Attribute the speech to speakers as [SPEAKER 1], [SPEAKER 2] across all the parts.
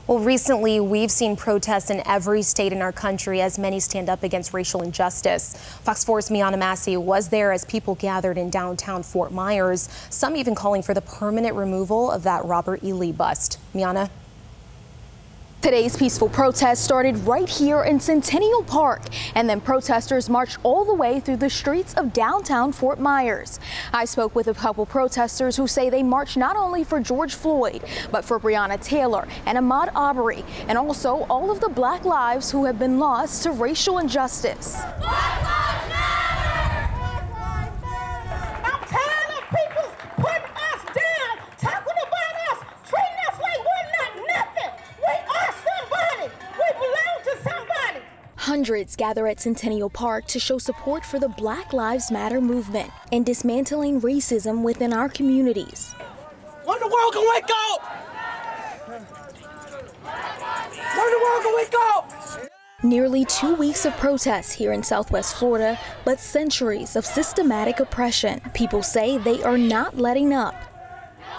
[SPEAKER 1] Well, recently we've seen protests in every state in our country as many stand up against racial injustice. Fox 4's Miana Massey was there as people gathered in downtown Fort Myers, some even calling for the permanent removal of that Robert E. Lee bust. Miana?
[SPEAKER 2] Today's peaceful protest started right here in Centennial Park, and then protesters marched all the way through the streets of downtown Fort Myers. I spoke with a couple protesters who say they marched not only for George Floyd, but for Breonna Taylor and Ahmaud Arbery, and also all of the Black lives who have been lost to racial injustice. Hundreds gather at Centennial Park to show support for the Black Lives Matter movement and dismantling racism within our communities.
[SPEAKER 3] When the world can wake up! When the world can wake up!
[SPEAKER 2] Nearly 2 weeks of protests here in Southwest Florida, but centuries of systematic oppression. People say they are not letting up,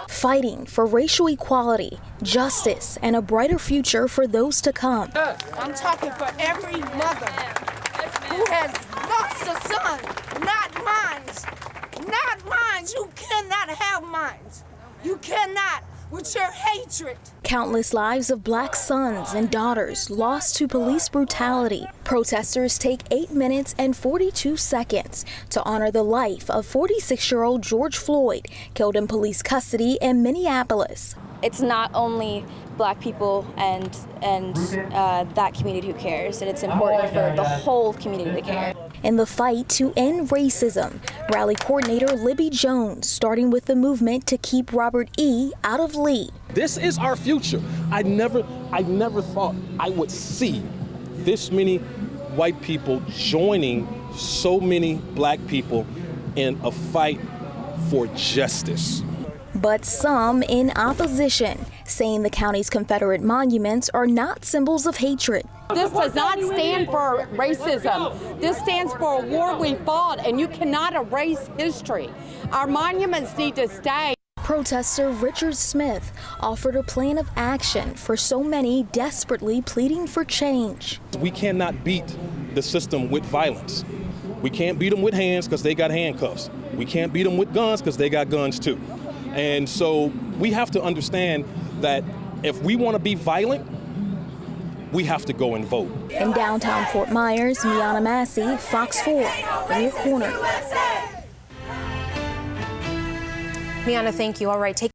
[SPEAKER 2] fighting for racial equality, justice, and a brighter future for those to come.
[SPEAKER 4] I'm talking for every mother who has lost a son, not mine. Not mine. You cannot have mine. You cannot with your hatred.
[SPEAKER 2] Countless lives of Black sons and daughters lost to police brutality. Protesters take 8 minutes and 42 seconds to honor the life of 46-year-old George Floyd, killed in police custody in Minneapolis.
[SPEAKER 5] It's not only Black people and that community who cares, and it's important for the whole community to care.
[SPEAKER 2] In the fight to end racism, rally coordinator Libby Jones starting with the movement to keep Robert E. out of Lee.
[SPEAKER 6] This is our future. I never thought I would see this many white people joining so many Black people in a fight for justice.
[SPEAKER 2] But some in opposition, saying the county's Confederate monuments are not symbols of hatred.
[SPEAKER 7] This does not stand for racism. This stands for a war we fought, and you cannot erase history. Our monuments need to stay.
[SPEAKER 2] Protester Richard Smith offered a plan of action for so many desperately pleading for change.
[SPEAKER 6] We cannot beat the system with violence. We can't beat them with hands because they got handcuffs. We can't beat them with guns because they got guns too. And so we have to understand that if we want to be violent, we have to go and vote.
[SPEAKER 2] In downtown Fort Myers, Miana Massey, Fox 4, in your corner.
[SPEAKER 1] Miana, thank you. All right, take